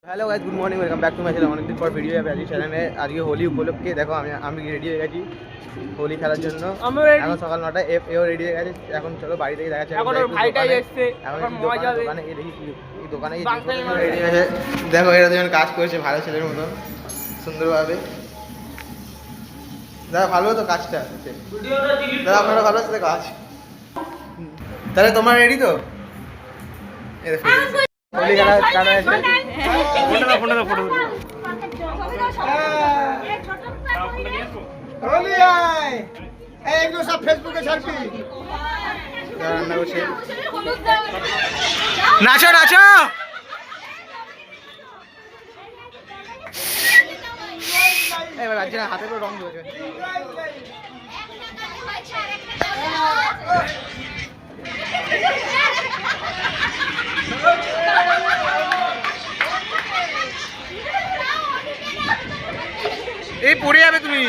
Hello guys, good morning, welcome back to my channel. অনেকদিন পর video যাবে আজকে চ্যানেলে। আজকে হোলি উপলক্ষে দেখো আমি রেডি হয়ে গেছি হোলি খেলার জন্য। এখন সকাল 9টায় এও রেডি হয়ে গেছে। এখন চলো বাড়ি থেকে দেখা যাচ্ছে। এখন ওর ভাইটাই এসছে, এখন মজা হবে। দোকানে গিয়ে দেখি এই দোকানে রেডি হয়েছে। দেখো এরা দুজন কাজ করেছে ভালো ছেলের মতন সুন্দরভাবে। দাদা ভালো তো কাজটা, দাদা আপনারা ভালো আছে কাজ। তাহলে তোমার রেডি তো? হোলি খেলা কারা আছে? ফটো হোলি আয় এই এগুলো সব ফেসবুকে ছাড়বি। রান্না করছে, নাচো নাচো। এবার রাজ্যে হাতে করে রং দিয়েছে। এই পড়ে যাবে তুমি।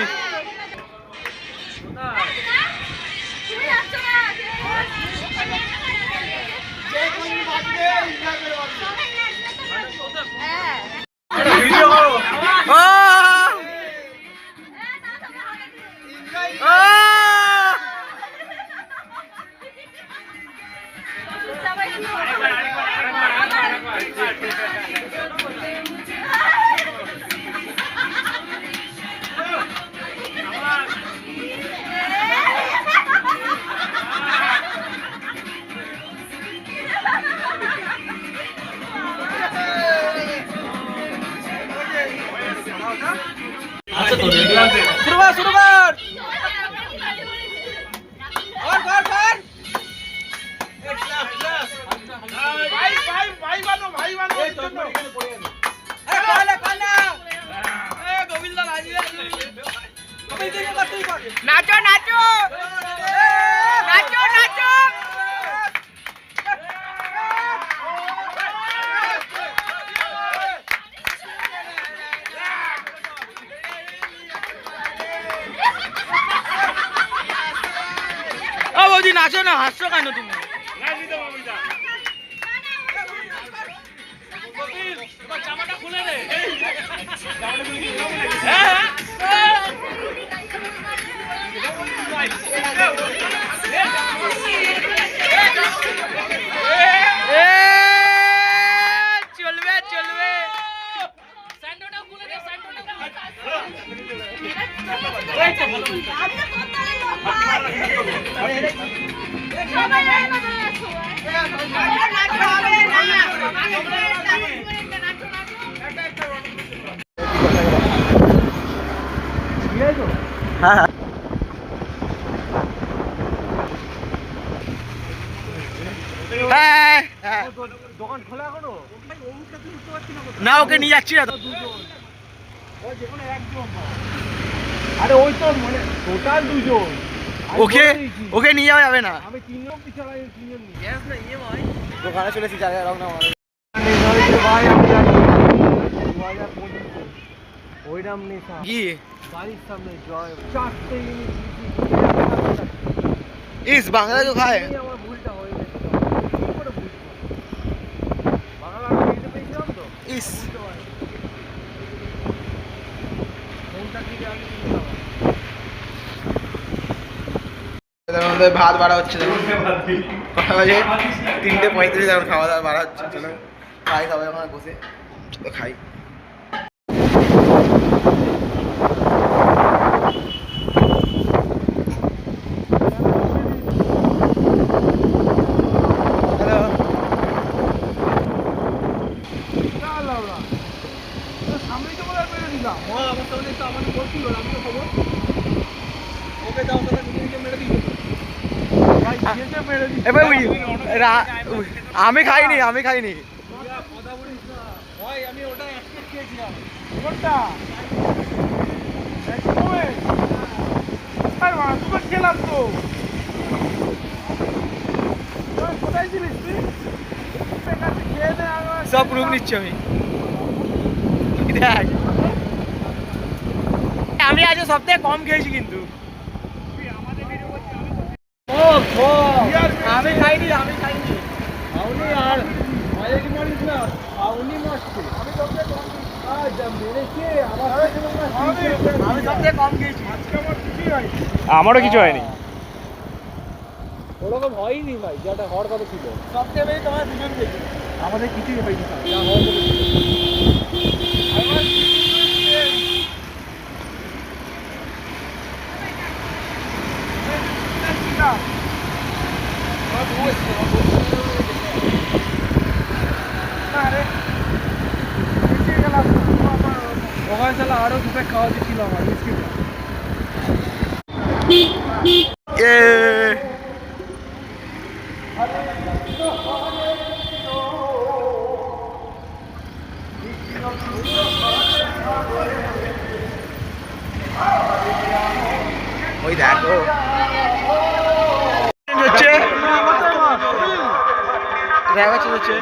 শুরু কর। নাচো নাচো নাচো নাচো। ও বৌদি নাচো না, হাসছো কেন তুমি? জামাটা খুলে দে। চলবে চলবে। হ্যাঁ দোকান খোলা এখনো না? ওকে নিয়ে যাচ্ছি না। আরে ওই তো মানে টোটাল দুজন। ওকে নিয়ে যাওয়া যাবে না। আমি তিনজন পিছালাই, তিনজন নিয়ে যাস না। ইএমআই দোকানে চলেছি, জায়গা রাখ না ভাই। আমি জানি 2025 ওই নাম নেই কি বাড়ির সামনে জয় 4টে ইস বাংলা তো খায়। আমার ভুলটা হয়ে গেছে, পুরো ভুল। বাংলা আমি নিতে পেয়েছিলাম তো ইস কোনটা কি আমি ভাত বাড়া হচ্ছে। কটা বাজে? 3:35। এখন খাওয়া দাওয়া বাড়া হচ্ছে। চলো খাই, সবাই ওখানে বসে তো খাই। আমি খাইনি, আমি খাইনি। আমি ওটা খেয়েছিলাম। খেলাম তো। কোথায় ছিলিস তুই? সব রুম নিচ্ছি আমি। দেখ আমি আজ সবথেকে কম খেয়েছি কিন্তু। আমি খাইনি, আমি খাইনি। আর আমি সবথেকে কম খেয়েছি। আমারও কিছু হয়নি। ওরকম হয়নি ভাই, যেটা হওয়ার কথা ছিল। সবথেকে বেশি তোমার দুজন খেয়েছি। আমাদের কিছুই হয়নি ভাই, যা ওখানে তাহলে আরো দুটো খাওয়া ছিল আমার বিস্কিট। ওই দেখো হচ্ছে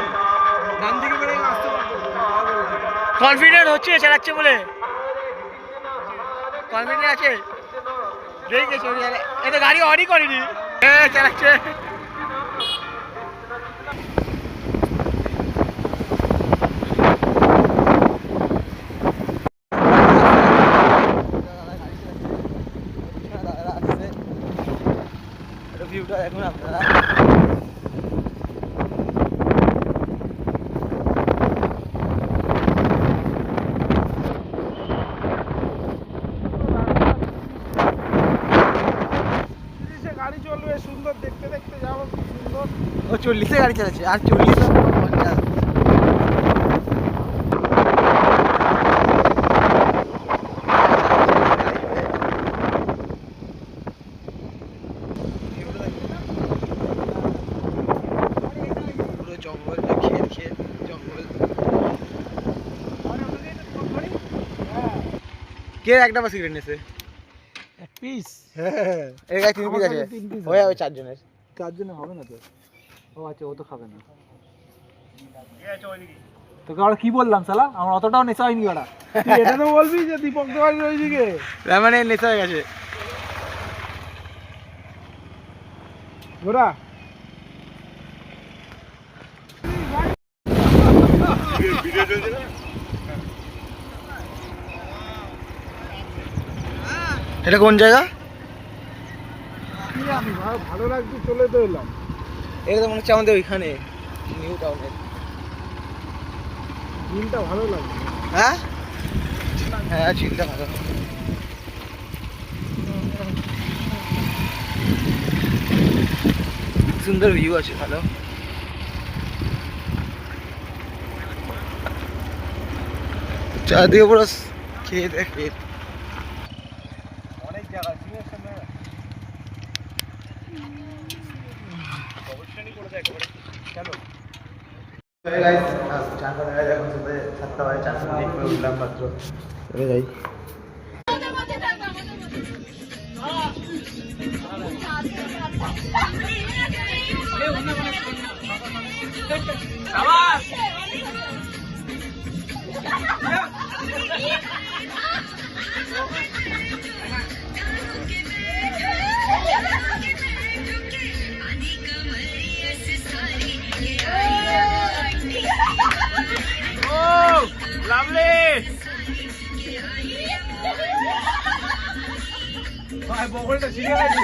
কনফিডেন্ট হচ্ছে চালাচ্ছে বলে কনফিডেন্ট আছে দেখেছে এত গাড়ি অনই করিনি চালাচ্ছে ভিউটা দেখুন আপনারা গাড়ি চলবে সুন্দর, দেখতে দেখতে যাবো খুব সুন্দর। ও 40-এ গাড়ি চালাচ্ছে আর 40 পুরো জঙ্গল খেয়ে খেয়ে জঙ্গল কে একটা বা সিগারেট নিয়েছে এক পিস হ্যাঁ এর গায়ে 3 পিস আছে হয়ে যাবে 4 জনের 4 জনে হবে না তো। ও আচ্ছা, ও তো খাবে না। তোকে আর কি বললাম শালা, আমার অতটাও নেশা হয়নি ওটা। তুই এটা তো বলবি যে দীপক দেওয়ালি ওইদিকে তার মানে নেশা হয়ে গেছে ওরা। এটা কোন জায়গা আমি ভালো লাগছে চলে তো এলাম। এটা তো মনে হচ্ছে আমাদের ওইখানে নিউ টাউনের দিনটা ভালো লাগছে। হ্যাঁ হ্যাঁ চিন্তা ভালো সুন্দর ভিউ আছে ভালো চারদিকে পুরো খেয়ে দেখে অনেক জায়গা আছে চলো। যাই ভাই বগলটা ছিঁড়ে গেছে।